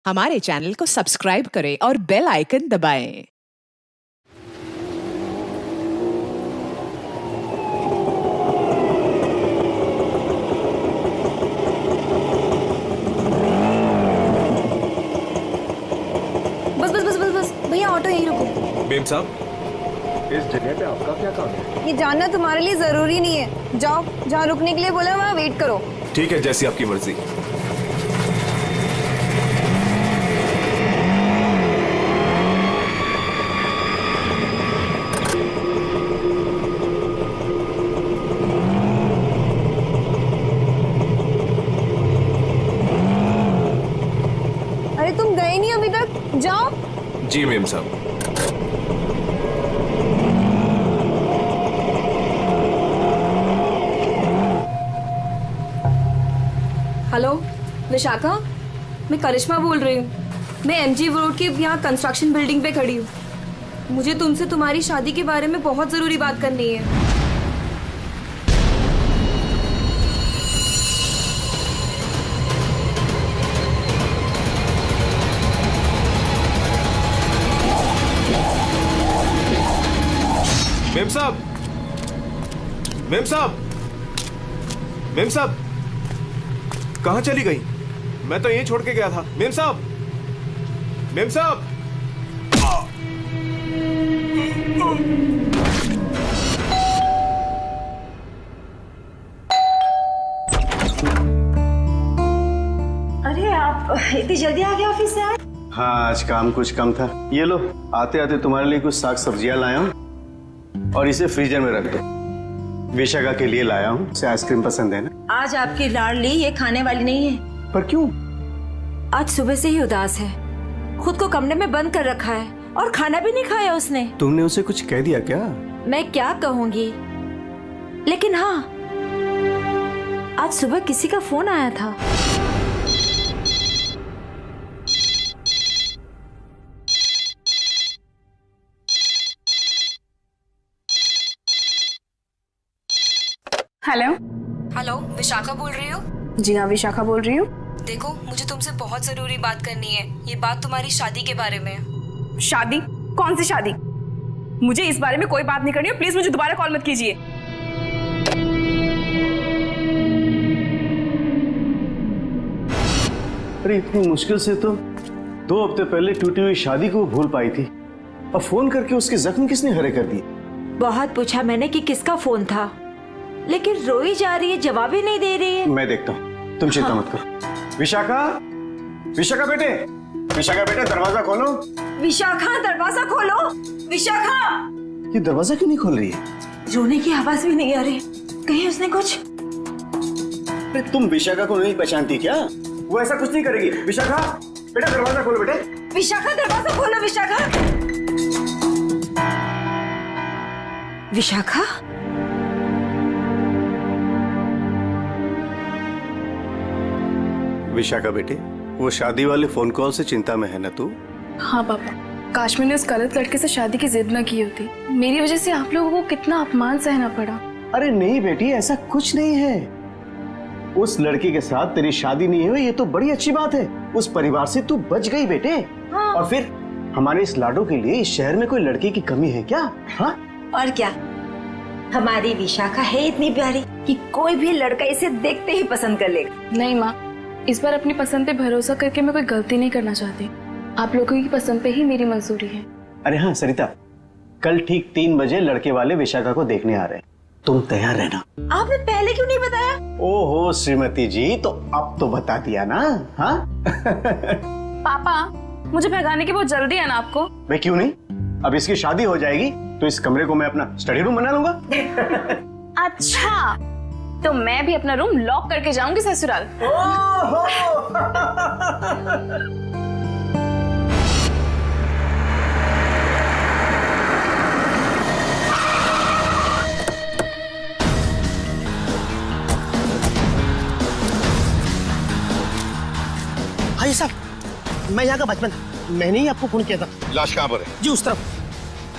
हमारे चैनल को सब्सक्राइब करें और बेल आइकन दबाएं। बस बस बस बस बस भैया ऑटो यहीं रुको। बेम साहब, इस जगह पे आपका क्या काम है? ये जानना तुम्हारे लिए जरूरी नहीं है। जाओ, जहाँ रुकने के लिए बोला वहाँ वेट करो। ठीक है, जैसी आपकी मर्जी। अरे तुम गए नहीं अभी तक, जाओ। जी मेम साहब। हेलो विशाखा, मैं करिश्मा बोल रही हूँ। मैं एमजी रोड के यहाँ कंस्ट्रक्शन बिल्डिंग पे खड़ी हूँ। मुझे तुमसे तुम्हारी शादी के बारे में बहुत जरूरी बात करनी है। मेम साहब, मेम साहब, मेम साहब, कहाँ चली गई? मैं तो यहीं छोड़ के गया था। मेम साहब, मेम साहब। अरे आप इतनी जल्दी आ गए ऑफिस से? हाँ, आज काम कुछ कम था। ये लो, आते आते तुम्हारे लिए कुछ साग सब्जियां लाया हूँ और इसे फ्रीजर में रख दो। विशाखा के लिए लाया हूँ, उसे आइसक्रीम पसंद है ना? आज आपकी लाडली ये खाने वाली नहीं है। पर क्यों? आज सुबह से ही उदास है, खुद को कमरे में बंद कर रखा है और खाना भी नहीं खाया उसने। तुमने उसे कुछ कह दिया क्या? मैं क्या कहूँगी, लेकिन हाँ, आज सुबह किसी का फोन आया था। हेलो हेलो, विशाखा बोल रही हो? जी हाँ, विशाखा बोल रही हूँ। देखो, मुझे तुमसे बहुत जरूरी बात करनी है। ये बात तुम्हारी शादी के बारे में है। शादी? कौन सी शादी? मुझे इस बारे में कोई बात नहीं करनी है। प्लीज मुझे दोबारा कॉल मत कीजिए। अरे इतनी मुश्किल से तो 2 हफ्ते पहले टूटी हुई शादी को भूल पाई थी, अब फोन करके उसके जख्म किसने हरे कर दिए? बहुत पूछा मैंने कि किसका फोन था, लेकिन रोई जा रही है, जवाब ही नहीं दे रही है। मैं देखता हूँ, तुम चिंता मत करो। विशाखा, विशाखा बेटे, विशाखा बेटे, दरवाजा खोलो। विशाखा, दरवाजा खोलो। विशाखा! ये दरवाजा क्यों नहीं खोल रही है? रोने की आवाज भी नहीं आ रही। कहीं उसने कुछ? अरे तुम विशाखा को नहीं पहचानती क्या? वो ऐसा कुछ नहीं करेगी। विशाखा बेटा, दरवाजा खोलो बेटे। विशाखा, दरवाजा खोलो। विशाखा! विशाखा? विशाखा बेटे, वो शादी वाले फोन कॉल से चिंता में है ना तू? हाँ पापा, काश मैंने उस गलत लड़के से शादी की जिद न की होती। मेरी वजह से आप लोगों को कितना अपमान सहना पड़ा। अरे नहीं बेटी, ऐसा कुछ नहीं है। उस लड़के के साथ तेरी शादी नहीं हुई, ये तो बड़ी अच्छी बात है। उस परिवार से तू बच गई बेटे। हाँ। और फिर हमारे इस लाडो के लिए इस शहर में कोई लड़के की कमी है क्या? हाँ? और क्या, हमारी विशाखा है इतनी प्यारी कि कोई भी लड़का इसे देखते ही पसंद कर लेगा। नहीं माँ, इस बार अपनी पसंद पे भरोसा करके मैं कोई गलती नहीं करना चाहती। आप लोगों की पसंद पे ही मेरी मंजूरी है। अरे हाँ सरिता, कल ठीक 3 बजे लड़के वाले विशाखा को देखने आ रहे हैं, तुम तैयार रहना। आपने पहले क्यों नहीं बताया? ओहो श्रीमती जी, तो अब तो बता दिया ना। हाँ? पापा, मुझे भगाने की बहुत जल्दी है ना आपको? मैं क्यों नहीं, अब इसकी शादी हो जाएगी तो इस कमरे को मैं अपना स्टडी रूम बना लूंगा। अच्छा, तो मैं भी अपना रूम लॉक करके जाऊंगी ससुराल। भाई साहब, मैं यहाँ का बचपन, मैंने ही आपको फोन किया था। लाश कहाँ पर है? जी उस तरफ।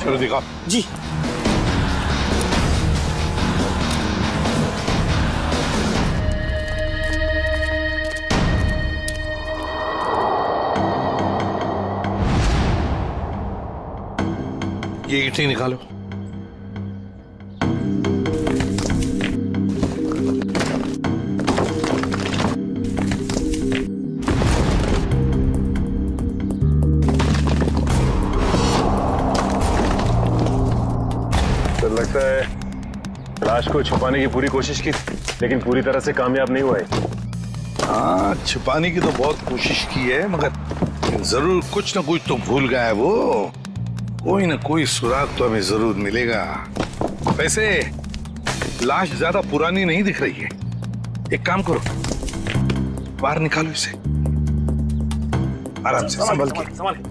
चलो दिखाओ। जी ये ईंटें निकालो। तो लगता है लाश को छुपाने की पूरी कोशिश की, लेकिन पूरी तरह से कामयाब नहीं हुआ है। हाँ, छुपाने की तो बहुत कोशिश की है, मगर जरूर कुछ ना कुछ तो भूल गया है वो। कोई ना कोई सुराग तो हमें जरूर मिलेगा। वैसे लाश ज्यादा पुरानी नहीं दिख रही है। एक काम करो, बाहर निकालो इसे आराम से, संभल के।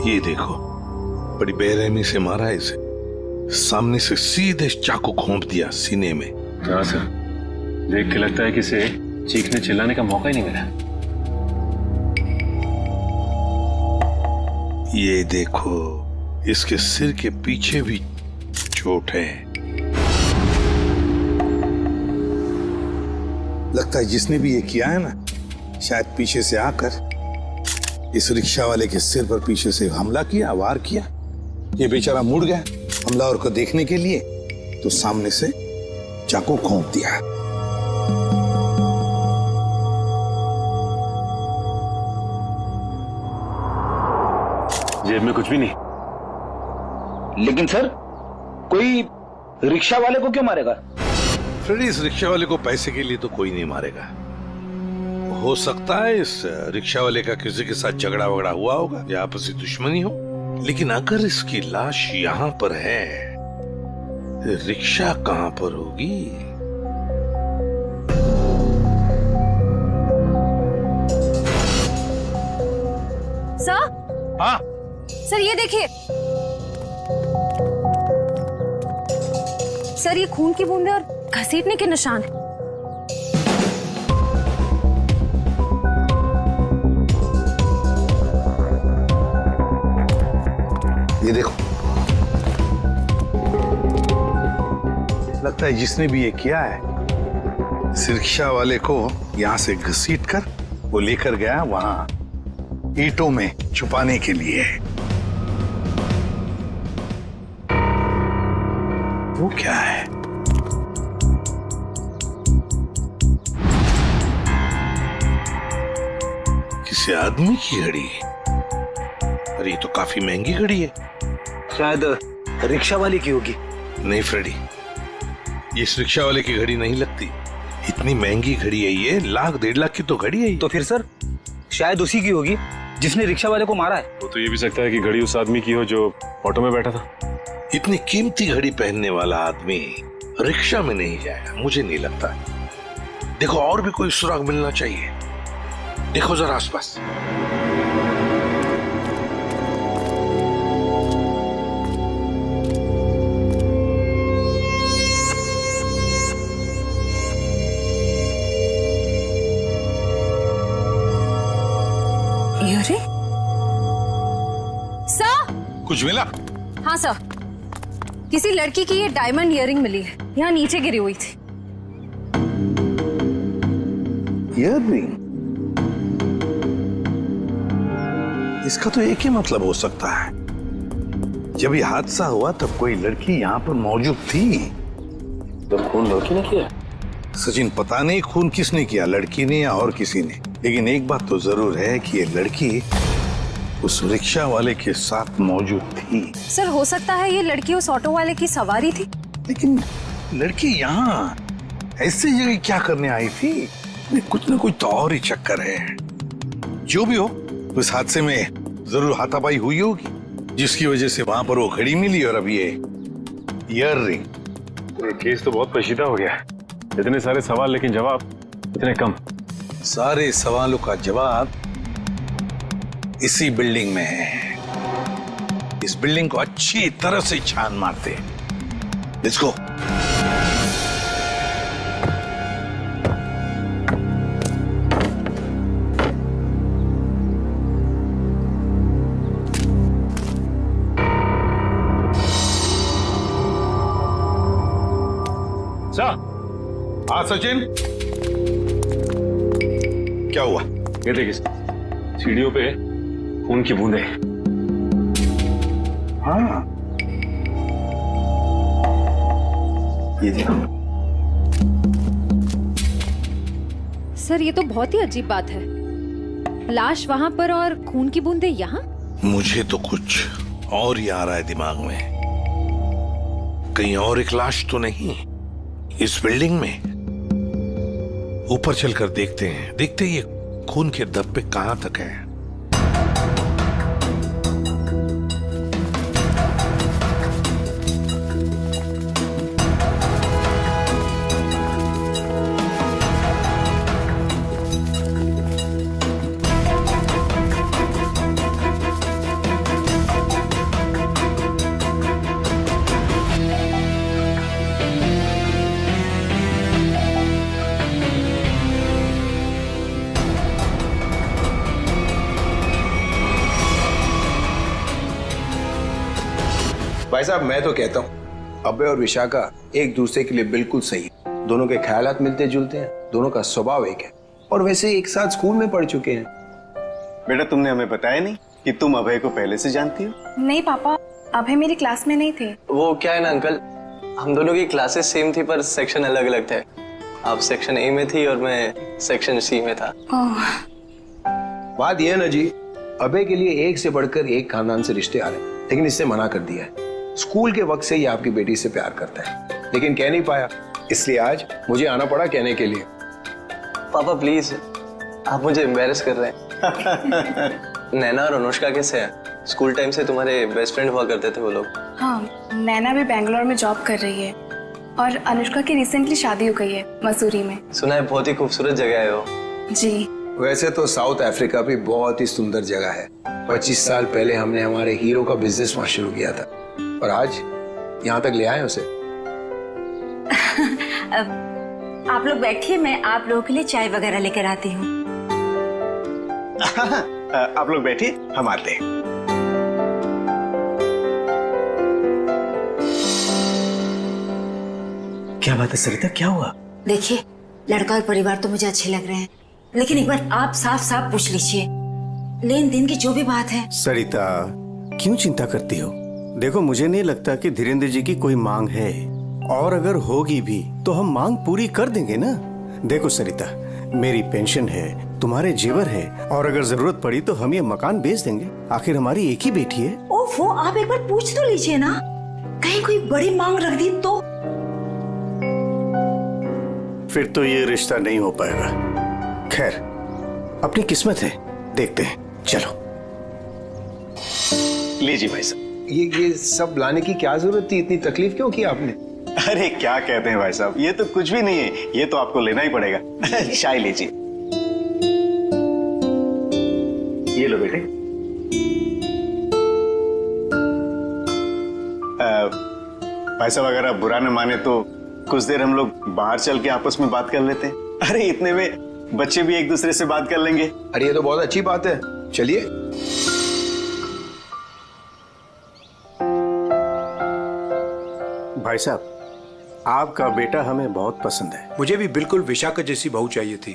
ये देखो, बड़ी बेरहमी से मारा है इसे। सामने से सीधे चाकू घोंप दिया सीने में। हाँ सर, देख के लगता है कि इसे चीखने चिल्लाने का मौका ही नहीं मिला। ये देखो, इसके सिर के पीछे भी चोट है। लगता है जिसने भी ये किया है ना, शायद पीछे से आकर इस रिक्शा वाले के सिर पर पीछे से हमला किया, वार किया। ये बेचारा मुड़ गया हमलावर को देखने के लिए, तो सामने से चाकू घोंप दिया। जेब में कुछ भी नहीं। लेकिन सर, कोई रिक्शा वाले को क्यों मारेगा? फ्रेडी, इस रिक्शा वाले को पैसे के लिए तो कोई नहीं मारेगा। हो सकता है इस रिक्शा वाले का किसी के साथ झगड़ा वगड़ा हुआ होगा या आपसी दुश्मनी हो, लेकिन अगर इसकी लाश यहाँ पर है, रिक्शा कहाँ पर होगी? सर, हाँ सर ये देखिए सर, ये खून की बूंदें और घसीटने के निशान हैं। ये देखो, लगता है जिसने भी ये किया है, इस रिक्शा वाले को यहां से घसीट कर वो लेकर गया वहां ईंटों में छुपाने के लिए। वो क्या है? किसी आदमी की घड़ी? अरे ये तो काफी महंगी घड़ी है। शायद रिक्शा वाले की होगी। नहीं फ्रेडी, ये इस रिक्शा वाले की घड़ी नहीं लगती। इतनी महंगी घड़ी है ये, 1,00,000-1,50,000 की तो घड़ी है ये। तो फिर सर, शायद उसी की होगी जिसने रिक्शा वाले को मारा है। वो तो ये भी सकता है कि घड़ी उस आदमी की हो जो ऑटो में बैठा था। इतनी कीमती घड़ी पहनने वाला आदमी रिक्शा में नहीं जाएगा, मुझे नहीं लगता। देखो, और भी कोई सुराग मिलना चाहिए। देखो जरा आसपास। अरे सर, कुछ मिला? हाँ सर, किसी लड़की की ये डायमंड इयररिंग मिली है, यहाँ नीचे गिरी हुई थी। इयररिंग? इसका तो एक ही मतलब हो सकता है, जब ये हादसा हुआ तब कोई लड़की यहाँ पर मौजूद थी। तो खून लड़की ने किया? सचिन, पता नहीं खून किसने किया, लड़की ने या और किसी ने, लेकिन एक बात तो जरूर है कि ये लड़की उस रिक्शा वाले के साथ मौजूद थी। सर, हो सकता है ये लड़की उस ऑटो वाले की सवारी थी। लेकिन लड़की यहाँ ऐसी जगह क्या करने आई थी? कुछ ना कुछ तो और ही चक्कर है। जो भी हो, उस हादसे में जरूर हाथापाई हुई होगी, जिसकी वजह से वहां पर वो घड़ी मिली और अब ये इयररिंग। ये केस तो बहुत पेचीदा हो गया। इतने सारे सवाल लेकिन जवाब इतने कम। सारे सवालों का जवाब इसी बिल्डिंग में है। इस बिल्डिंग को अच्छी तरह से छान मारते हैं। Let's go. अच्छा हाँ सचिन, क्या हुआ? ये देखिए सीढ़ियों पे खून की बूंदें। हाँ ये देखो। सर ये तो बहुत ही अजीब बात है, लाश वहाँ पर और खून की बूंदें यहाँ। मुझे तो कुछ और ही आ रहा है दिमाग में। कहीं और एक लाश तो नहीं इस बिल्डिंग में? ऊपर चलकर देखते हैं, देखते ये खून के धब्बे कहां तक है। भाई साहब मैं तो कहता हूँ अभय और विशाखा एक दूसरे के लिए बिल्कुल सही है। दोनों के ख्यालात मिलते जुलते हैं, दोनों का स्वभाव एक है और वैसे एक साथ स्कूल में पढ़ चुके हैं। बेटा तुमने हमें बताया नहीं कि तुम अभय को पहले से जानती हो? नहीं पापा, अभय मेरी क्लास में नहीं थे। वो क्या है ना अंकल, हम दोनों की क्लासेस सेम थी पर सेक्शन अलग अलग थे। आप सेक्शन ए में थी और मैं सेक्शन सी में था। बात यह है ना जी, अभय के लिए एक से बढ़कर एक खानदान से रिश्ते आ रहे हैं, लेकिन इससे मना कर दिया है। स्कूल के वक्त से ये आपकी बेटी से प्यार करता है, लेकिन कह नहीं पाया, इसलिए आज मुझे आना पड़ा कहने के लिए। पापा प्लीज, आप मुझे एम्बैरेस कर रहे हैं। नैना और अनुष्का कैसे हैं? स्कूल टाइम से तुम्हारे बेस्ट फ्रेंड हुआ करते थे वो लोग। हाँ, नैना भी बेंगलोर में जॉब कर रही है और अनुष्का की रिसेंटली शादी हो गई है मसूरी में। सुना है बहुत ही खूबसूरत जगह है वो। जी। वैसे तो साउथ अफ्रीका भी बहुत ही सुंदर जगह है। 25 साल पहले हमने हमारे हीरो का बिजनेस वहां शुरू किया था और आज यहाँ तक ले आए उसे। आप लोग बैठिए, मैं आप लोगों के लिए चाय वगैरह लेकर आती हूँ। आप लोग बैठिए, हम आते हैं। क्या बात है सरिता, क्या हुआ? देखिए, लड़का और परिवार तो मुझे अच्छे लग रहे हैं, लेकिन एक बार आप साफ साफ पूछ लीजिए, लेन देन की जो भी बात है। सरिता क्यों चिंता करती हो? देखो मुझे नहीं लगता कि धीरेन्द्र जी की कोई मांग है, और अगर होगी भी तो हम मांग पूरी कर देंगे ना। देखो सरिता, मेरी पेंशन है, तुम्हारे जेवर है, और अगर जरूरत पड़ी तो हम ये मकान बेच देंगे। आखिर हमारी एक ही बेटी है। ओफो, आप एक बार पूछ तो लीजिए ना, कहीं कोई बड़ी मांग रख दी तो। फिर तो ये रिश्ता नहीं हो पाएगा। खैर, अपनी किस्मत है, देखते हैं। चलो लीजिए भाई साहब। ये सब लाने की क्या जरूरत थी? इतनी तकलीफ क्यों की आपने? अरे क्या कहते हैं भाई साहब, ये तो कुछ भी नहीं है, ये तो आपको लेना ही पड़ेगा। चाय लीजिए। ये लो बेटे। भाई साहब अगर आप बुरा न माने तो कुछ देर हम लोग बाहर चल के आपस में बात कर लेते हैं। अरे इतने में बच्चे भी एक दूसरे से बात कर लेंगे। अरे ये तो बहुत अच्छी बात है, चलिए। भाई साहब, आपका बेटा हमें बहुत पसंद है। मुझे भी बिल्कुल विशाखा जैसी बहू चाहिए थी।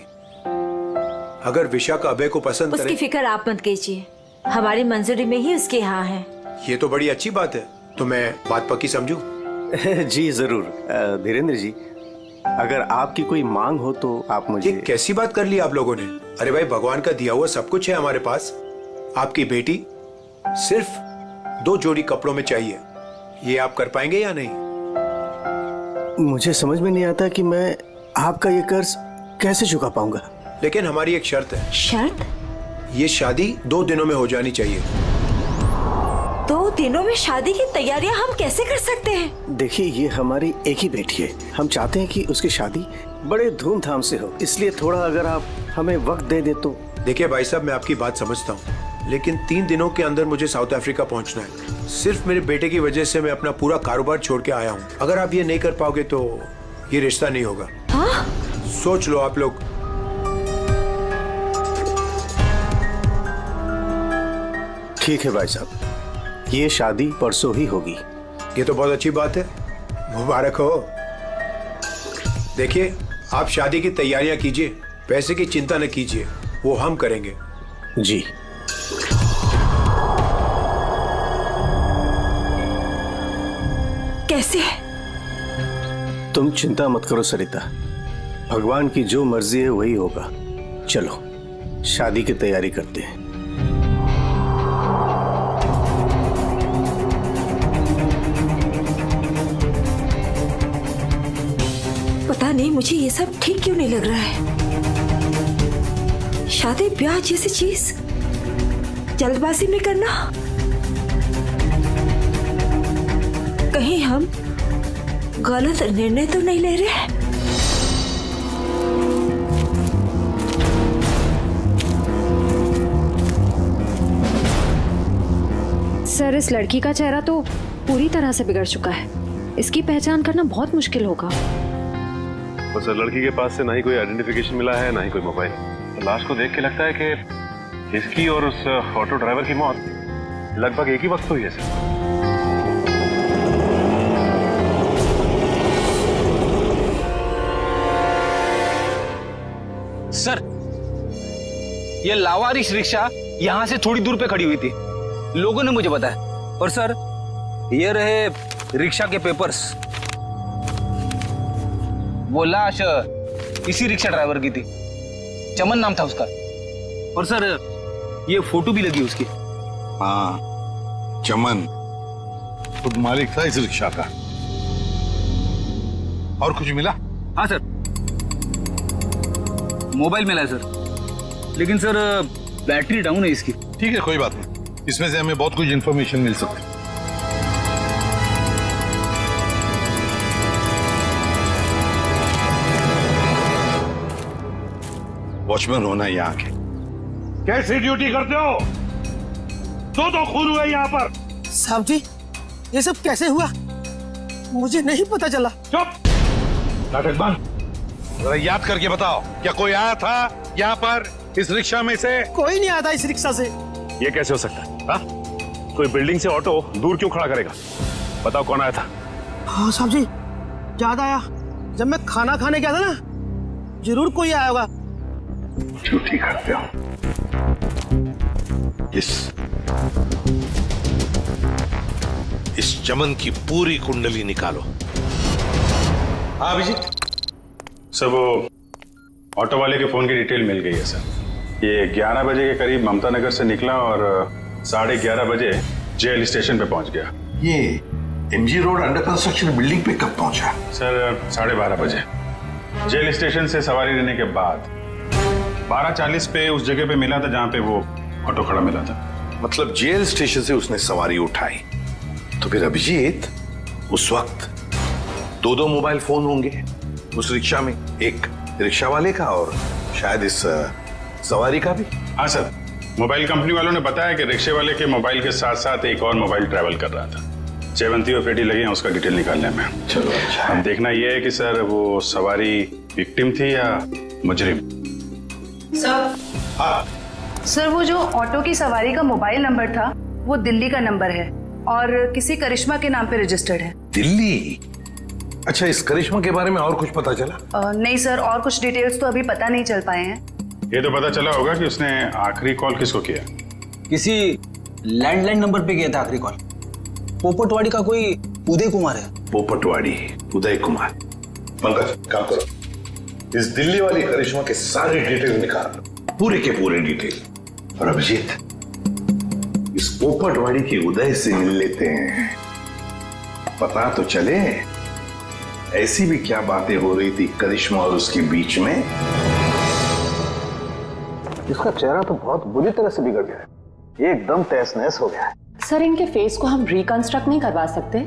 अगर विशाखा अभय को पसंद उसकी करे, फिक्र आप मत कीजिए, हमारी मंजूरी में ही उसके यहाँ है। ये तो बड़ी अच्छी बात है, तो मैं बात पक्की समझूं? जी जरूर। धीरेन्द्र जी, अगर आपकी कोई मांग हो तो आप मुझे। ये कैसी बात कर ली आप लोगों ने? अरे भाई, भगवान का दिया हुआ सब कुछ है हमारे पास। आपकी बेटी सिर्फ 2 जोड़ी कपड़ों में चाहिए, ये आप कर पाएंगे या नहीं? मुझे समझ में नहीं आता कि मैं आपका ये कर्ज कैसे चुका पाऊंगा। लेकिन हमारी एक शर्त है। शर्त? ये शादी 2 दिनों में हो जानी चाहिए। 2 दिनों में शादी की तैयारियां हम कैसे कर सकते हैं? देखिए, ये हमारी एक ही बेटी है, हम चाहते हैं कि उसकी शादी बड़े धूमधाम से हो, इसलिए थोड़ा अगर आप हमें वक्त दे दे तो। देखिए भाई साहब, मैं आपकी बात समझता हूँ, लेकिन 3 दिनों के अंदर मुझे साउथ अफ्रीका पहुंचना है। सिर्फ मेरे बेटे की वजह से मैं अपना पूरा कारोबार छोड़ के आया हूँ। अगर आप ये नहीं कर पाओगे तो ये रिश्ता नहीं होगा। हाँ? सोच लो आप लोग। ठीक है भाई साहब, ये शादी परसों ही होगी। ये तो बहुत अच्छी बात है, मुबारक हो। देखिए, आप शादी की तैयारियां कीजिए, पैसे की चिंता न कीजिए, वो हम करेंगे। जी। कैसे? तुम चिंता मत करो सरिता, भगवान की जो मर्जी है वही होगा। चलो शादी की तैयारी करते हैं। पता नहीं मुझे ये सब ठीक क्यों नहीं लग रहा है। शादी ब्याह जैसी चीज जल्दबाजी में करना, कहीं हम गलत निर्णय तो नहीं ले रहे? सर, इस लड़की का चेहरा तो पूरी तरह से बिगड़ चुका है। इसकी पहचान करना बहुत मुश्किल होगा। तो सर, लड़की के पास से ना ही कोई आइडेंटिफिकेशन मिला है, ना ही कोई मोबाइल। तो लाश को देख के लगता है कि इसकी और उस ऑटो ड्राइवर की मौत लगभग एक ही वक्त हुई है सर। ये लावारिश रिक्शा यहाँ से थोड़ी दूर पे खड़ी हुई थी, लोगों ने मुझे बताया। और सर, ये रहे रिक्शा के पेपर्स। वो लाश इसी रिक्शा ड्राइवर की थी, चमन नाम था उसका। और सर, ये फोटो भी लगी उसकी। हाँ, चमन खुद मालिक था इस रिक्शा का। और कुछ मिला? हाँ सर, मोबाइल मिला है सर, लेकिन सर बैटरी डाउन है इसकी। ठीक है, कोई बात नहीं, इसमें से हमें बहुत कुछ इंफॉर्मेशन मिल सकती है। वॉचमैन होना यहाँ के कैसी ड्यूटी करते हो? दो खून हुए यहाँ पर। साहब जी, ये सब कैसे हुआ? मुझे नहीं पता चला। चुप, नाटक बंद। जरा याद करके बताओ, क्या कोई आया था यहाँ पर इस रिक्शा में से? कोई नहीं आया था इस रिक्शा से। ये कैसे हो सकता है? हाँ? कोई बिल्डिंग से ऑटो दूर क्यों खड़ा करेगा? बताओ कौन आया था? हाँ साहब जी, याद आया, जब मैं खाना खाने गया था ना, जरूर कोई आया होगा। झूठी करते हो। इस चमन की पूरी कुंडली निकालो। हाँ अभिजीत सर, वो ऑटो वाले के फोन की डिटेल मिल गई है सर। ये 11 बजे के करीब ममता नगर से निकला और 11:30 बजे जेल स्टेशन पे पहुंच गया। ये MG road under construction building पे कब पहुंचा? सर 12:30 बजे। जेल स्टेशन से सवारी लेने के बाद 12:40 पे उस जगह पे मिला था जहां पे वो ऑटो खड़ा मिला था। मतलब जेल स्टेशन से उसने सवारी उठाई, तो फिर अभिजीत उस वक्त दो मोबाइल फोन होंगे उस रिक्शा में, एक रिक्शा वाले का और शायद इस सवारी का भी। हाँ सर, मोबाइल कंपनी वालों ने बताया कि रिक्शे वाले के मोबाइल के साथ साथ एक और मोबाइल ट्रैवल कर रहा था। चेवंती और पेटी लगे हैं उसका डिटेल निकालने में। चलो अच्छा। अब देखना यह है कि सर वो सवारी विक्टिम थी या मुजरिम। सर, हाँ सर, वो जो ऑटो की सवारी का मोबाइल नंबर था वो दिल्ली का नंबर है और किसी करिश्मा के नाम पे रजिस्टर्ड है। दिल्ली? अच्छा, इस करिश्मा के बारे में और कुछ पता चला? नहीं सर, और कुछ डिटेल्स तो अभी पता नहीं चल पाए हैं। ये तो पता चला होगा कि उसने आखिरी कॉल किसको किया। किसी लैंडलाइन नंबर पे किया था आखिरी कॉल। पोपटवाड़ी का कोई उदय कुमार है। पोपटवाड़ी उदय कुमार। पंकज काम करो, इस दिल्ली वाली करिश्मा के सारे डिटेल निकाल, पूरे के पूरे डिटेल। और अभिजीत, इस पोपटवाड़ी के उदय से मिल लेते हैं, पता तो चले ऐसी भी क्या बातें हो रही थी करिश्मा और उसके बीच में। इसका चेहरा तो बहुत बुरी तरह से बिगड़ गया है, एकदम तहस नहस हो गया है। सर, इनके फेस को हम रिकंस्ट्रक्ट नहीं करवा सकते?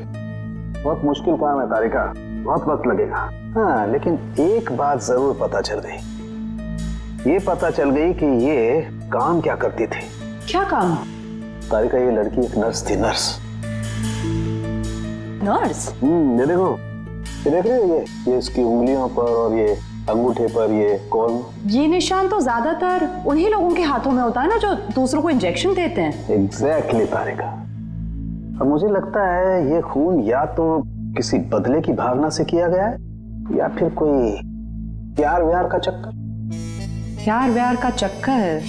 बहुत मुश्किल काम है तारिका, बहुत वक्त लगेगा। हाँ, लेकिन एक बात जरूर पता चल गई। ये पता चल गई कि ये काम क्या करती थी। क्या काम? तारिका, ये लड़की एक नर्स थी। नर्स? ये देखो, ये देख रहे हो, ये इसकी उंगलियों पर और ये अंगूठे पर ये कौन? ये निशान तो ज्यादातर उन्हीं लोगों के हाथों में होता है ना जो दूसरों को इंजेक्शन देते हैं। एग्जैक्टली तारिका। अब मुझे लगता है ये खून या तो किसी बदले की भावना से किया गया है या फिर कोई प्यार व्यार का चक्कर? प्यार व्यार का चक्कर?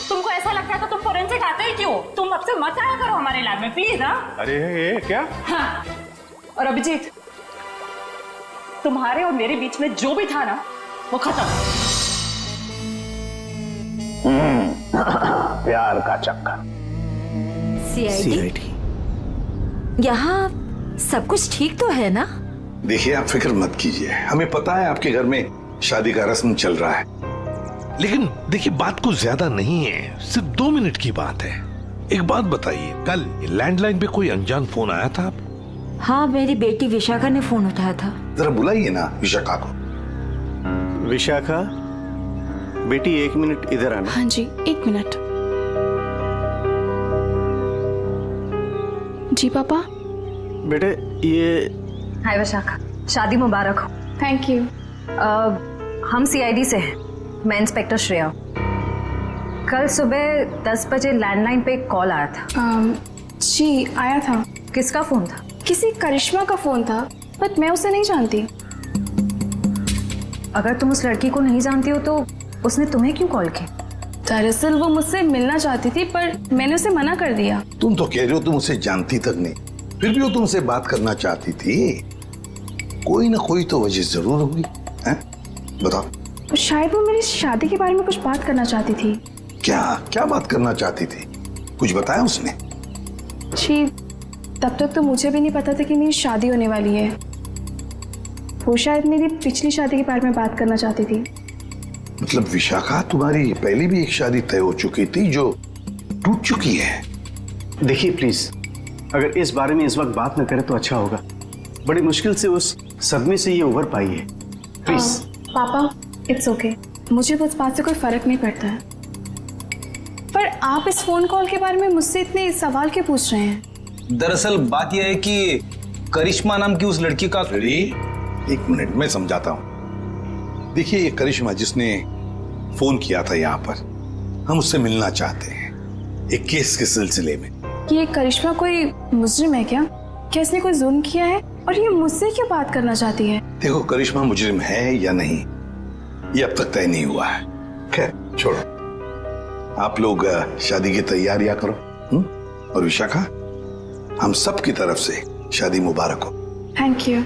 तुमको ऐसा लगता है तो तुम फोरेंसिक आते ही क्यों? तुम अब से मत आया करो हमारे लैब में प्लीज। ना अरे ये क्या? हाँ। और अभिजीत, तुम्हारे और मेरे बीच में जो भी था ना वो खत्म। प्यार का चक्कर। सीआईडी यहाँ सब कुछ ठीक तो है ना? देखिए, आप फिक्र मत कीजिए, हमें पता है आपके घर में शादी का रस्म चल रहा है, लेकिन देखिए बात कुछ ज्यादा नहीं है, सिर्फ 2 मिनट की बात है। एक बात बताइए, कल लैंडलाइन पे कोई अनजान फोन आया था आप? हाँ, मेरी बेटी विशाखा ने फोन उठाया था। जरा बुलाइए ना विशाखा को। विशाखा बेटी 1 मिनट इधर आना। हाँ जी, 1 मिनट। जी पापा। बेटे ये हाय विशाखा, शादी मुबारक हो। Thank you. हम सीआईडी से हैं, मैं इंस्पेक्टर श्रेया। कल सुबह 10 बजे लैंडलाइन पे एक कॉल आया था। जी आया था। किसका फोन था? किसी करिश्मा का फोन था, बट मैं उसे नहीं जानती। अगर तुम उस लड़की को नहीं जानती हो तो उसने तुम्हें क्यों कॉल की? दरअसल वो मुझसे मिलना चाहती थी, पर मैंने उसे मना कर दिया। तुम तो कह रहे हो तुम उसे जानती तक नहीं, फिर भी वो तुमसे बात करना चाहती थी। कोई ना कोई तो वजह जरूर होगी, हैं? बताओ। शायद वो मेरी शादी के बारे में कुछ बात करना चाहती थी। क्या क्या बात करना चाहती थी? कुछ बताया उसने? जी, तब तक तो मुझे भी नहीं पता था कि मेरी शादी होने वाली है। वो शायद मेरी पिछली शादी के बारे में बात करना चाहती थी। मतलब विशाखा, तुम्हारी पहले भी एक शादी तय हो चुकी थी जो टूट चुकी है। देखिए प्लीज, अगर इस बारे में इस वक्त बात न करें तो अच्छा होगा। बड़ी मुश्किल से उस सदमे से ये उभर पाई है। प्लीज। पापा, इट्स ओके, मुझे उस बात से कोई फर्क नहीं पड़ता है। पर आप इस फोन कॉल के बारे में मुझसे इतने सवाल क्यों पूछ रहे हैं? दरअसल बात यह है कि करिश्मा नाम की उस लड़की का। एक मिनट, मैं समझाता हूँ। देखिए, ये करिश्मा जिसने फोन किया था यहाँ पर, हम उससे मिलना चाहते हैं एक केस के सिलसिले में। ये करिश्मा कोई मुजरिम है क्या? क्या इसने कोई जुल्म किया है और ये मुझसे क्यों बात करना चाहती है? देखो, करिश्मा मुजरिम है या नहीं ये अब तक तय नहीं हुआ है। खैर छोड़ो, आप लोग शादी की तैयारियां करो। और विशाखा, हम सब की तरफ से शादी मुबारक हो। Thank you.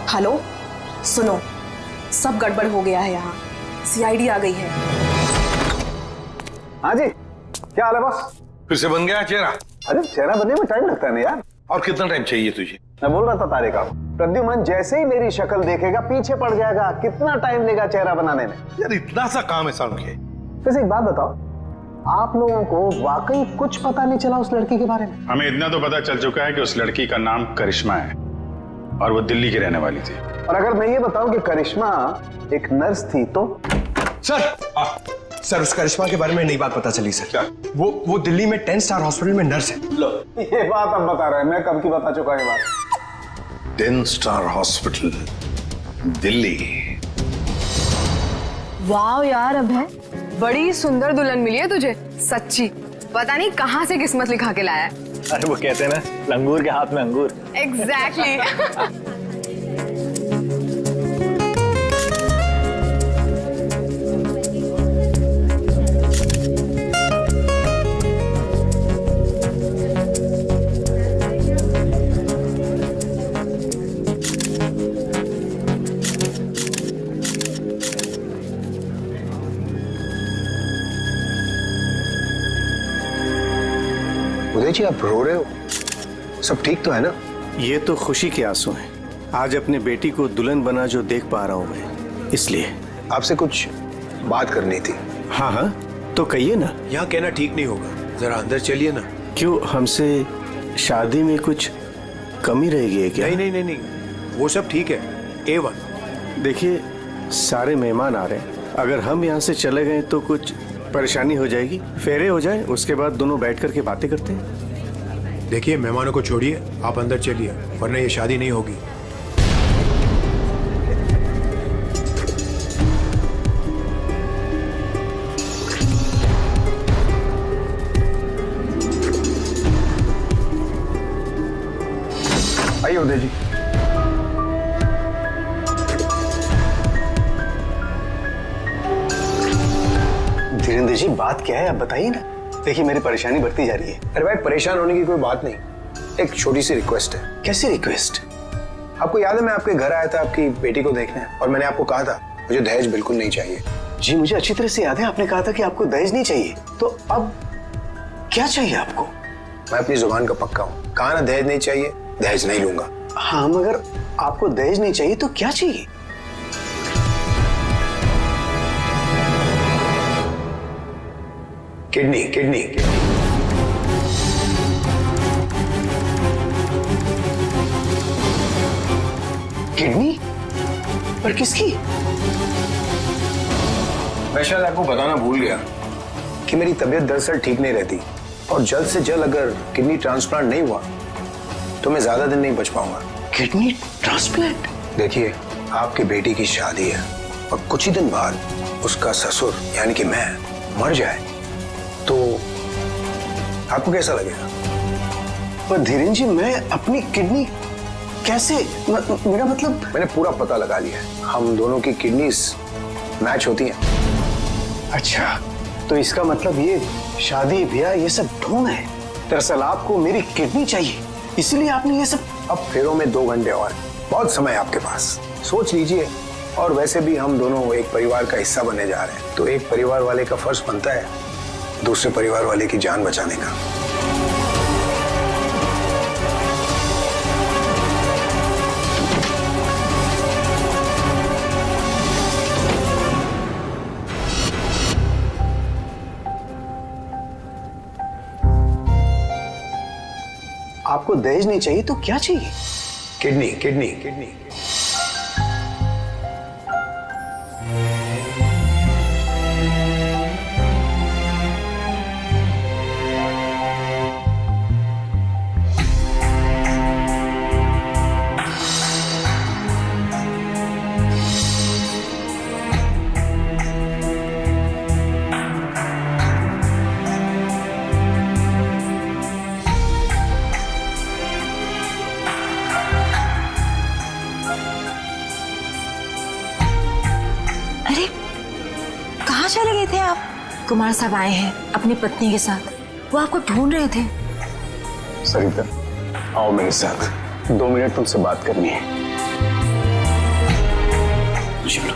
हेलो, सुनो, सब गड़बड़ हो गया है यहाँ। सीआईडी आ गई है। हाँ जी, क्या हाल है बॉस? फिर से बन गया चेहरा? अरे चेहरा बनने में टाइम लगता है ना यार। और कितना टाइम चाहिए तुझे? मैं बोल रहा था तारिका, प्रद्युमन जैसे ही मेरी शक्ल देखेगा पीछे पड़ जाएगा। कितना टाइम लेगा चेहरा बनाने में? यार इतना सा काम है साउंड के। वैसे एक बात बताओ, आप लोगों को वाकई कुछ पता नहीं चला उस लड़की के बारे में? हमें इतना तो पता चल चुका है कि उस लड़की का नाम करिश्मा है और वो दिल्ली की रहने वाली थी। और अगर मैं ये बताऊं कि करिश्मा एक नर्स थी तो? सर, उस करिश्मा के बारे में नई बात पता चली सर। क्या? वो दिल्ली में 10 स्टार हॉस्पिटल में नर्स है। लो, ये बात अब बता रहे हैं, मैं कब की बता चुका ये बात। 10 स्टार हॉस्पिटल, दिल्ली। वाह यार, अब है बड़ी सुंदर दुल्हन मिली है तुझे, सच्ची। पता नहीं कहाँ से किस्मत लिखा के लाया है। अरे वो कहते हैं ना, लंगूर के हाथ में अंगूर। एग्जैक्टली। उदय जी, आप रो रहे हो? सब ठीक तो है ना? ये तो खुशी के आंसू हैं। आज अपने बेटी को दुल्हन बना जो देख पा रहा हूं मैं, इसलिए। आपसे कुछ बात करनी थी। हाँ हाँ, तो कहिए ना। यहाँ कहना ठीक नहीं होगा, जरा अंदर चलिए ना। क्यों, हमसे शादी में कुछ कमी रहेगी क्या? नहीं नहीं नहीं नहीं, वो सब ठीक है, A1। देखिए, सारे मेहमान आ रहे हैं, अगर हम यहाँ से चले गए तो कुछ परेशानी हो जाएगी। फेरे हो जाए, उसके बाद दोनों बैठ करके बातें करते हैं। देखिए, मेहमानों को छोड़िए, आप अंदर चलिए, वरना ये शादी नहीं होगी। धीरेन्द्र जी बात क्या है आप बताइए ना। देखिए मेरी परेशानी बढ़ती जा रही है। अरे भाई परेशान होने की कोई बात नहीं, एक छोटी सी रिक्वेस्ट है। कैसी रिक्वेस्ट? आपको याद है मैं आपके घर आया था आपकी बेटी को देखने, और मैंने आपको कहा था मुझे दहेज बिल्कुल नहीं चाहिए। जी मुझे अच्छी तरह से याद है, आपने कहा था कि आपको दहेज नहीं चाहिए। तो अब क्या चाहिए आपको? मैं अपनी जुबान का पक्का हूँ, कहा ना दहेज नहीं चाहिए, दहेज नहीं लूंगा। हाँ मगर आपको दहेज नहीं चाहिए तो क्या चाहिए? Kidney kidney kidney? पर किसकी? मैं शायद आपको बताना भूल गया कि मेरी तबीयत दरअसल ठीक नहीं रहती, और जल्द से जल्द अगर किडनी ट्रांसप्लांट नहीं हुआ तो मैं ज्यादा दिन नहीं बच पाऊंगा। Kidney transplant? देखिए आपकी बेटी की शादी है और कुछ ही दिन बाद उसका ससुर यानी कि मैं मर जाए तो आपको कैसा लगेगा? पर धीरेन्द्र जी मैं अपनी किडनी कैसे, मेरा मतलब मैंने पूरा पता लगा लिया है, हम दोनों की किडनीज मैच होती हैं। अच्छा तो इसका मतलब ये शादी ब्याह ये सब ढोंग है। दरअसल आपको मेरी किडनी चाहिए इसलिए आपने ये सब। अब फेरों में 2 घंटे और, बहुत समय है आपके पास, सोच लीजिए। और वैसे भी हम दोनों एक परिवार का हिस्सा बनने जा रहे हैं, तो एक परिवार वाले का फर्ज बनता है दूसरे परिवार वाले की जान बचाने का। आपको दहेज नहीं चाहिए तो क्या चाहिए? Kidney kidney kidney. कहाँ चले गए थे आप? कुमार साहब आए हैं अपनी पत्नी के साथ, वो आपको ढूंढ रहे थे। सरिता आओ मेरे साथ, 2 मिनट तुमसे बात करनी है। चलो।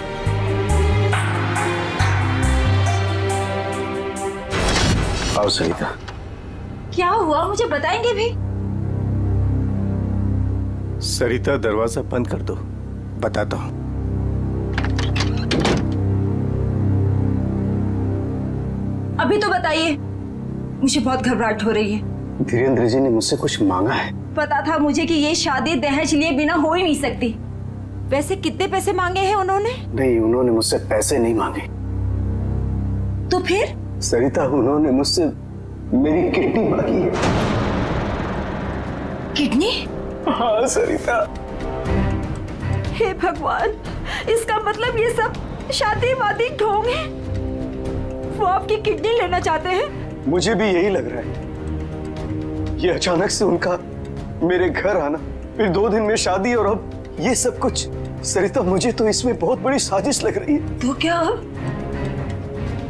आओ सरिता। क्या हुआ मुझे बताएंगे भी? सरिता दरवाजा बंद कर दो, बताता हूं। अभी तो बताइए, मुझे बहुत घबराहट हो रही है। धीरेन्द्र जी ने मुझसे कुछ मांगा है। पता था मुझे कि ये शादी दहेज लिए बिना हो ही नहीं सकती। वैसे कितने पैसे मांगे हैं उन्होंने? नहीं उन्होंने मुझसे पैसे नहीं मांगे। तो फिर? सरिता उन्होंने मुझसे मेरी किडनी मांगी है। किडनी? हाँ सरिता। हे भगवान, इसका मतलब ये सब शादी वादी ढोंग है। वो आपकी किडनी लेना चाहते हैं? मुझे भी यही लग रहा है। ये अचानक से उनका मेरे घर आना, फिर 2 दिन में शादी और अब ये सब कुछ। सरिता मुझे तो इसमें बहुत बड़ी साजिश लग रही है। तो क्या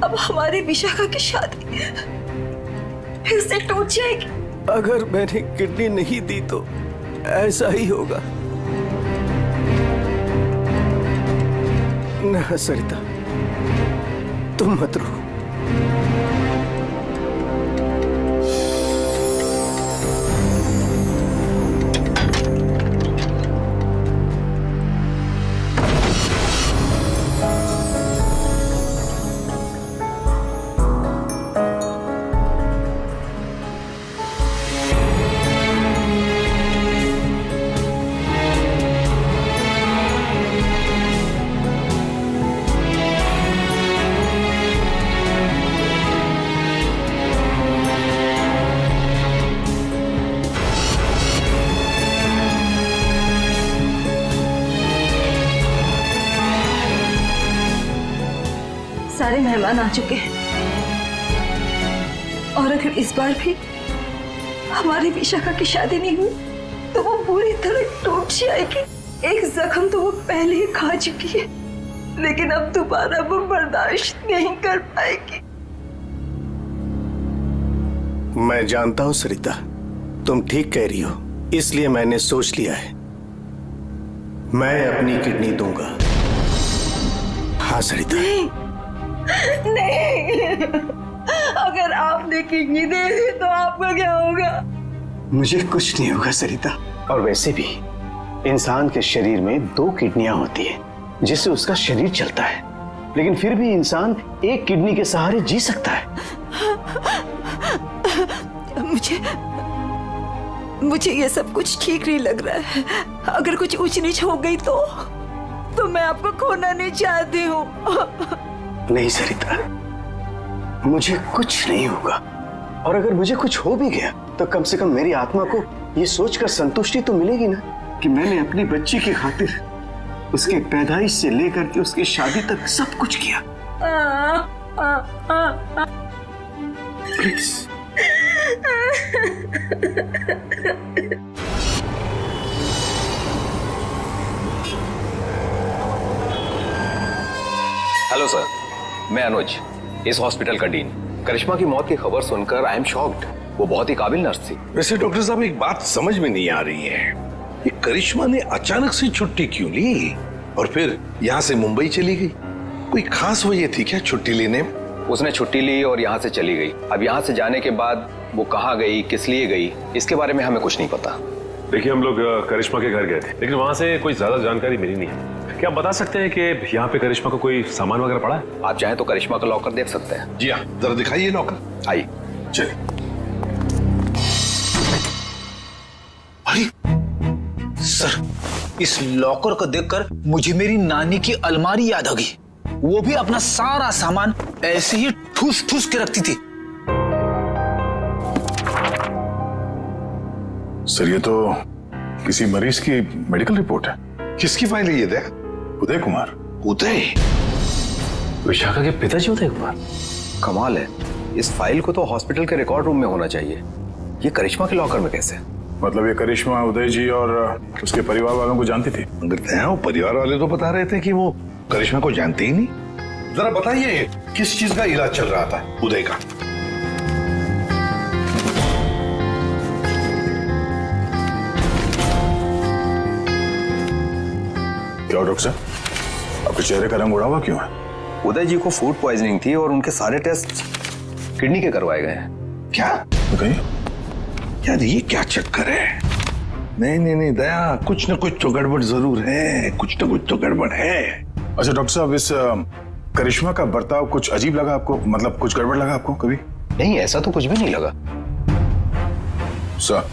अब हमारी विशाखा की शादी फिर से टूट जाएगी? अगर मैंने किडनी नहीं दी तो ऐसा ही होगा। ना सरिता तुम मत रो। सारे मेहमान आ चुके हैं और अगर इस बार भी हमारी विशाखा की शादी नहीं हुई तो वो पूरी तरह टूट जाएगी। एक जख्म तो वो पहले ही खा चुकी है, लेकिन अब दोबारा वो बर्दाश्त नहीं कर पाएगी। मैं जानता हूं सरिता, तुम ठीक कह रही हो, इसलिए मैंने सोच लिया है, मैं अपनी किडनी दूंगा। हाँ सरिता। नहीं, अगर आपने किडनी दे दी तो आपका क्या होगा? मुझे कुछ नहीं होगा सरिता। और वैसे भी इंसान के शरीर में 2 किडनियां होती है जिससे उसका शरीर चलता है, लेकिन फिर भी इंसान एक किडनी के सहारे जी सकता है। मुझे ये सब कुछ ठीक नहीं लग रहा है। अगर कुछ ऊंच नीच हो गई तो मैं आपको खोना नहीं चाहती हूँ। नहीं सरिता, मुझे कुछ नहीं होगा, और अगर मुझे कुछ हो भी गया तो कम से कम मेरी आत्मा को ये सोचकर संतुष्टि तो मिलेगी ना कि मैंने अपनी बच्ची की खातिर उसके पैदाइश से लेकर के उसकी शादी तक सब कुछ किया। प्लीज। हेलो सर, मैं अनुज, इस हॉस्पिटल का डीन। करिश्मा की मौत की खबर सुनकर आई एम शॉक्ड। वो बहुत ही काबिल नर्स थी। वैसे डॉक्टर साहब, एक बात समझ में नहीं आ रही है, ये करिश्मा ने अचानक से छुट्टी क्यों ली और फिर यहाँ से मुंबई चली गई? कोई खास वजह थी क्या छुट्टी लेने में? उसने छुट्टी ली और यहाँ से चली गई। अब यहाँ से जाने के बाद वो कहाँ गई, किस लिए गई, इसके बारे में हमें कुछ नहीं पता। देखिए, हम लोग करिश्मा के घर गए थे, लेकिन वहाँ से कोई ज्यादा जानकारी मिली नहीं है। क्या आप बता सकते हैं कि यहाँ पे करिश्मा को कोई सामान वगैरह पड़ा है? आप चाहें तो करिश्मा का लॉकर देख सकते हैं। जी हाँ, जरा दिखाइए लॉकर। आइए। चलिए। सर, इस लॉकर को देखकर मुझे मेरी नानी की अलमारी याद आ गई। वो भी अपना सारा सामान ऐसे ही ठूस ठूस के रखती थी। सर, ये तो किसी मरीज की मेडिकल रिपोर्ट है। किसकी फाइल है ये? दे उदय कुमार। उदय? विशाखा के पिताजी उदय कुमार? कमाल है, इस फाइल को तो हॉस्पिटल के रिकॉर्ड रूम में होना चाहिए। ये करिश्मा के लॉकर में कैसे? मतलब ये करिश्मा उदय जी और उसके परिवार वालों को जानती थी? वो परिवार वाले तो बता रहे थे कि वो करिश्मा को जानते ही नहीं। जरा बताइए, किस चीज का इलाज चल रहा था उदय का? क्या डॉक्टर साहब, आपके चेहरे का रंग उड़ा हुआ क्यों है? उदय जी को फूड पॉइजनिंग थी और उनके सारे टेस्ट किडनी के करवाए गए हैं। क्या? यार ये क्या चक्कर है? नहीं दया, कुछ न कुछ तो गड़बड़ जरूर है, कुछ न कुछ तो गड़बड़ है। अच्छा डॉक्टर साहब, इस करिश्मा का बर्ताव कुछ अजीब लगा आपको? मतलब कुछ गड़बड़ लगा आपको कभी? नहीं, ऐसा तो कुछ भी नहीं लगा। सर,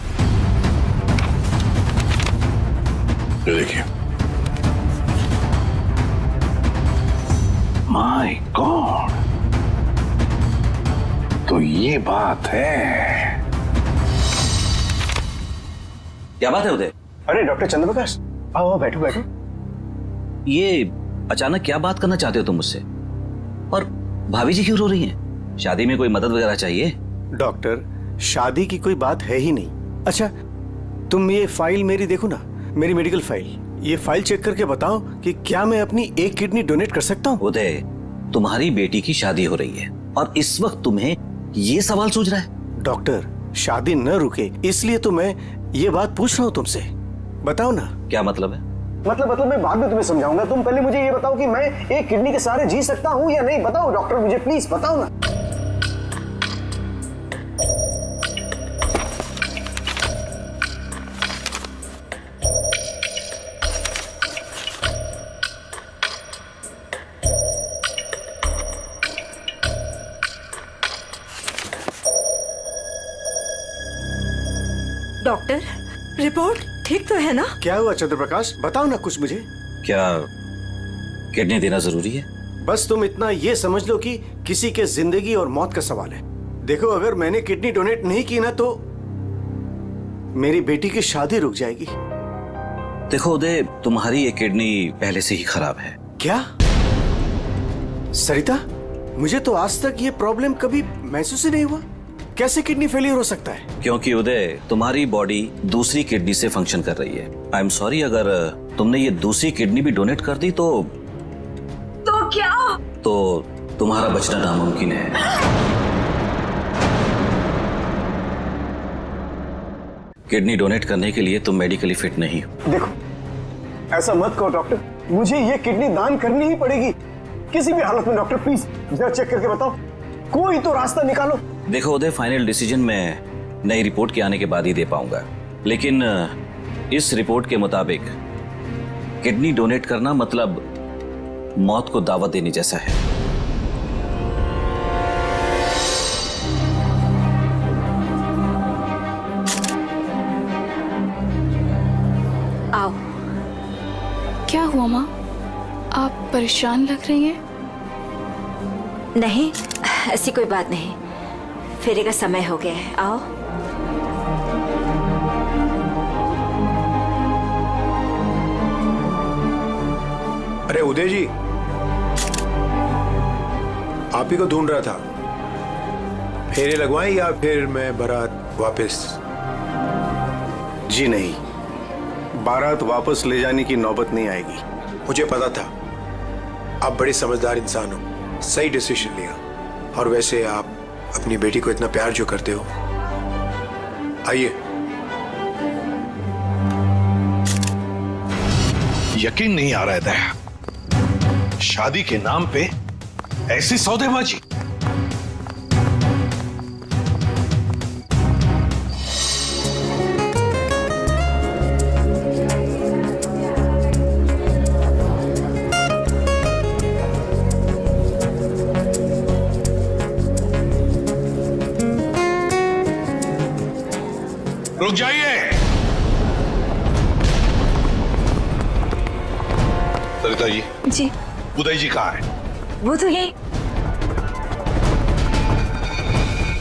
ये देखिए। माय गॉड, तो ये बात है। क्या बात है उदय? अरे डॉक्टर चंद्रप्रकाश, आओ बैठो बैठो। ये अचानक क्या बात करना चाहते हो तुम मुझसे? और भाभी जी क्यों रो रही हैं? शादी में कोई मदद वगैरह चाहिए? डॉक्टर, शादी की कोई बात है ही नहीं। अच्छा, तुम ये फाइल मेरी देखो ना, मेरी मेडिकल फाइल। ये फाइल चेक करके बताओ कि क्या मैं अपनी एक किडनी डोनेट कर सकता हूँ? उदय, तुम्हारी बेटी की शादी हो रही है और इस वक्त तुम्हें ये सवाल सूझ रहा है? डॉक्टर, शादी न रुके इसलिए तो मैं ये बात पूछ रहा हूँ तुमसे। बताओ ना। क्या मतलब है? मतलब मैं बाद में तुम्हें समझाऊंगा। तुम पहले मुझे ये बताओ कि मैं एक किडनी के सहारे जी सकता हूँ या नहीं। बताओ डॉक्टर, मुझे प्लीज बताओ ना। डॉक्टर, रिपोर्ट ठीक तो है ना? क्या हुआ चंद्रप्रकाश, बताओ ना कुछ मुझे। क्या किडनी देना जरूरी है? बस तुम इतना ये समझ लो कि किसी के जिंदगी और मौत का सवाल है। देखो, अगर मैंने किडनी डोनेट नहीं की ना तो मेरी बेटी की शादी रुक जाएगी। देखो उदय, तुम्हारी ये किडनी पहले से ही खराब है। क्या? सरिता, मुझे तो आज तक ये प्रॉब्लम कभी महसूस ही नहीं हुआ। कैसे किडनी फेलियर हो सकता है? क्योंकि उदय, तुम्हारी बॉडी दूसरी किडनी से फंक्शन कर रही है। आई एम सॉरी, अगर तुमने ये दूसरी किडनी भी डोनेट कर दी तो क्या? तो तुम्हारा बचना नामुमकिन है। किडनी डोनेट करने के लिए तुम मेडिकली फिट नहीं हो। देखो, ऐसा मत कहो डॉक्टर, मुझे ये किडनी दान करनी ही पड़ेगी किसी भी हालत में। डॉक्टर प्लीज जरा चेक करके बताओ, कोई तो रास्ता निकालो। देखो उदय, फाइनल डिसीजन मैं नई रिपोर्ट के आने के बाद ही दे पाऊंगा, लेकिन इस रिपोर्ट के मुताबिक किडनी डोनेट करना मतलब मौत को दावत देने जैसा है। आओ। क्या हुआ माँ, आप परेशान लग रही हैं? नहीं, ऐसी कोई बात नहीं। फेरे का समय हो गया है, आओ। अरे उदय जी, आप ही को ढूंढ रहा था। फेरे लगवाएं या फिर मैं बारात वापस? जी नहीं, बारात वापस ले जाने की नौबत नहीं आएगी। मुझे पता था आप बड़े समझदार इंसान हो, सही डिसीजन लिया। और वैसे आप अपनी बेटी को इतना प्यार जो करते हो, आइए। यकीन नहीं आ रहा है दया, शादी के नाम पे ऐसी सौदेबाजी। रुक जाइए। सरिता जी। जी। उदय जी कहाँ है? वो तो यही।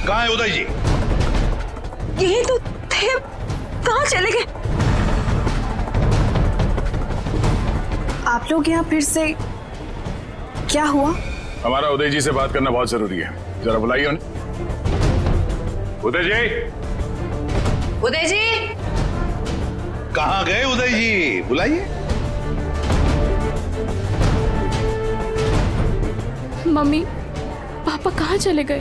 कहाँ है उदय जी? यही तो थे, कहाँ चले गए? आप लोग यहाँ फिर से, क्या हुआ? हमारा उदय जी से बात करना बहुत जरूरी है, जरा बुलाइए उन्हें। उदय जी। उदय जी। कहाँ गए उदय जी? बुलाइए। मम्मी, पापा कहाँ चले गए?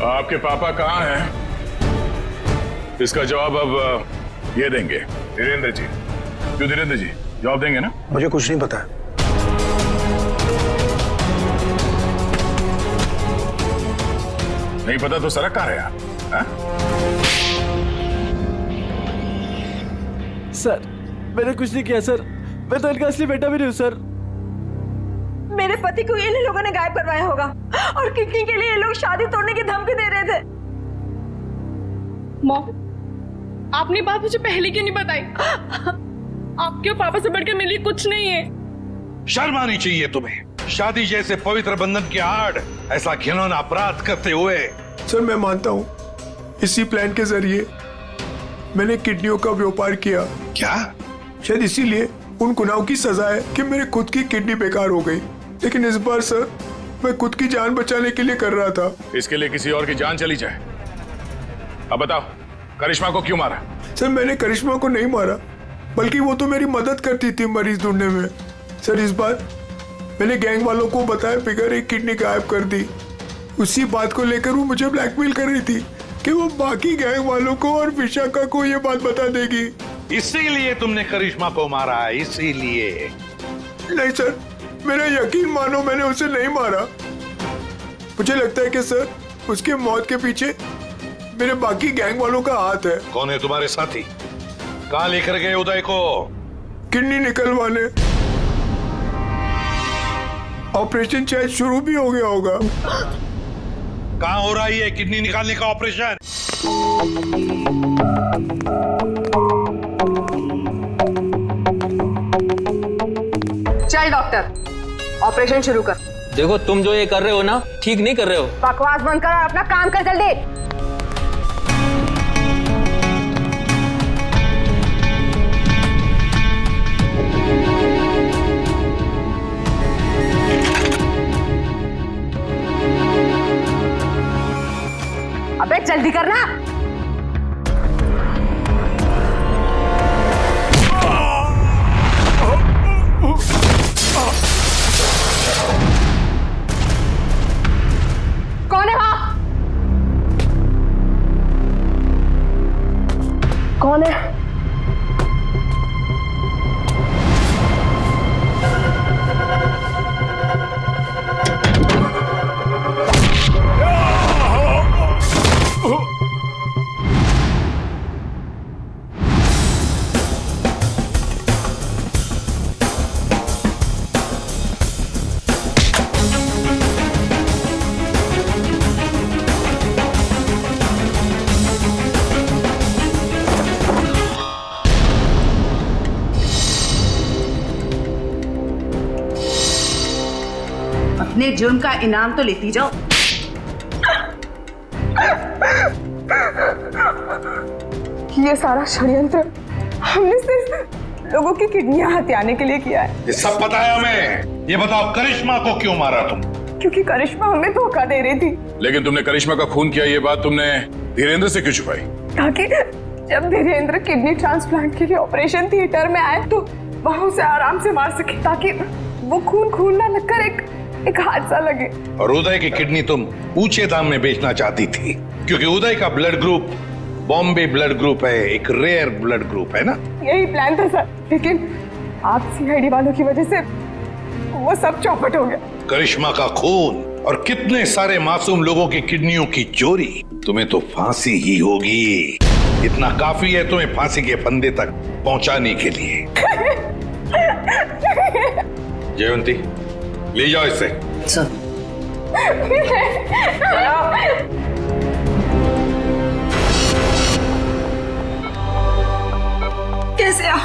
आपके पापा कहाँ हैं? इसका जवाब अब ये देंगे धीरेन्द्र जी। क्यों धीरेन्द्र जी, जवाब देंगे ना? मुझे कुछ नहीं पता। नहीं पता तो सड़क कहाँ रहे आप? सर, मैंने कुछ नहीं किया सर, मैं तो इनका असली बेटा भी नहीं हूँ सर। मेरे पति को इन लोगों ने गायब करवाया होगा और किडनी के लिए ये लोग शादी तोड़ने की धमकी दे रहे थे। मॉम, आपने बात मुझे पहले क्यों नहीं बताई? आपके पापा से बढ़कर मेरे लिए कुछ नहीं है। शर्म आनी चाहिए तुम्हें। शादी जैसे पवित्र बंधन की आड़ ऐसा घिनौना अपराध करते हुए। सर मैं मानता हूँ, इसी प्लान के जरिए मैंने किडनियों का व्यापार किया। क्या? शायद इसीलिए उन गुनाहों की सजा है कि मेरे खुद की किडनी बेकार हो गई। लेकिन इस बार सर, मैं खुद की जान बचाने के लिए कर रहा था। इसके लिए किसी और की जान चली जाए? अब बताओ, करिश्मा को क्यों मारा? सर मैंने करिश्मा को नहीं मारा, बल्कि वो तो मेरी मदद करती थी मरीज ढूंढने में। सर इस बार मैंने गैंग वालों को बताया बिगैर एक किडनी गायब कर दी। उसी बात को लेकर वो मुझे ब्लैकमेल कर रही थी कि वो बाकी गैंग वालों को और विशाखा को ये बात बता देगी। इसीलिए तुमने करिश्मा को मारा है? इसीलिए? नहीं सर, मेरा यकीन मानो, मैंने उसे नहीं मारा। मुझे लगता है कि सर उसके मौत के पीछे मेरे बाकी गैंग वालों का हाथ है। कौन है तुम्हारे साथी? कहाँ लेकर गए उदय को? किडनी निकलवाने। ऑपरेशन शायद शुरू भी हो गया होगा। कहाँ हो रहा है ये किडनी निकालने का ऑपरेशन? चल डॉक्टर, ऑपरेशन शुरू कर। देखो तुम जो ये कर रहे हो ना, ठीक नहीं कर रहे हो। बकवास बंद कर और अपना काम कर जल्दी। अबे जल्दी करना। कौन है वहां? अपने जुर्म का इनाम तो लेती जाओ। ये सारा षड्यंत्र हमने सिर्फ लोगों की किडनियां हथियाने के लिए किया है। ये सब पता है हमें। ये बताओ करिश्मा को क्यों मारा तुम? क्योंकि करिश्मा हमें धोखा दे रही थी। लेकिन तुमने करिश्मा का खून किया, ये बात तुमने धीरेन्द्र से क्यों छुपाई? ताकि जब धीरेन्द्र किडनी ट्रांसप्लांट के लिए ऑपरेशन थिएटर में आए तो वहां उसे आराम से मार सके, ताकि वो खून ना लगकर एक हादसा लगे। और उदय की किडनी तुम ऊंचे दाम में बेचना चाहती थी, क्योंकि उदय का blood group Bombay blood group है, एक रेयर ब्लड ग्रुप है ना? यही प्लान था सर, लेकिन आप सीआईडी वालों की वजह से वो सब चौपट हो गया। करिश्मा का खून और कितने सारे मासूम लोगों की किडनियों की चोरी, तुम्हें तो फांसी ही होगी। इतना काफी है तुम्हें फांसी के फंदे तक पहुंचाने के लिए। जयवंती, ले जाओ इसे। कैसे आप?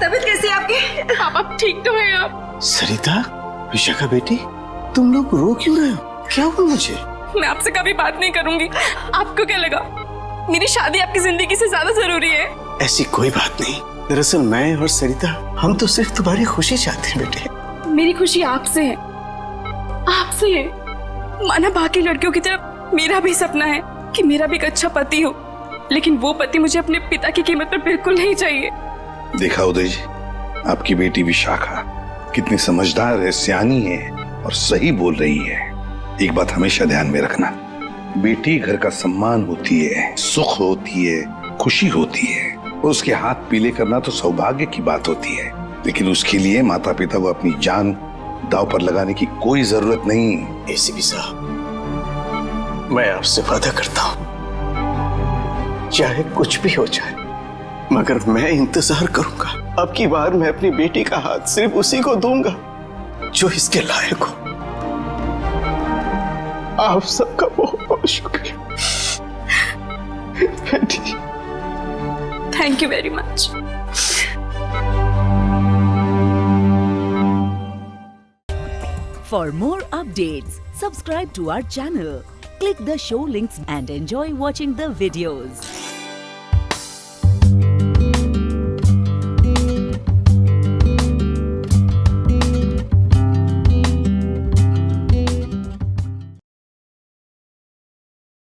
तबीयत कैसी है आपकी? आप ठीक तो है आप? सरिता, विशाखा बेटी, तुम लोग रो क्यों रहे हो? क्या हुआ मुझे? मैं आपसे कभी बात नहीं करूंगी। आपको क्या लगा मेरी शादी आपकी जिंदगी से ज्यादा जरूरी है? ऐसी कोई बात नहीं। दरअसल मैं और सरिता, हम तो सिर्फ तुम्हारी खुशी चाहते हैं बेटे। मेरी खुशी आपसे है, आपसे है। माना बाकी लड़कियों की तरह मेरा भी सपना है कि मेरा भी एक अच्छा पति हो, लेकिन वो पति मुझे अपने पिता की कीमत पर बिल्कुल नहीं चाहिए। देखा उदय जी, आपकी बेटी विशाखा कितनी समझदार है, सियानी है और सही बोल रही है। एक बात हमेशा ध्यान में रखना, बेटी घर का सम्मान होती है, सुख होती है, खुशी होती है। उसके हाथ पीले करना तो सौभाग्य की बात होती है, लेकिन उसके लिए माता पिता को अपनी जान दांव पर लगाने की कोई जरूरत नहीं। एसीपी साहब, मैं आपसे वादा करता हूं, चाहे कुछ भी हो जाए, मगर मैं इंतजार करूंगा। अब की बार मैं अपनी बेटी का हाथ सिर्फ उसी को दूंगा जो इसके लायक हो। आप सबका बहुत बहुत शुक्रिया बेटी। Thank you very much. For more updates, subscribe to our channel, click the show links and enjoy watching the videos.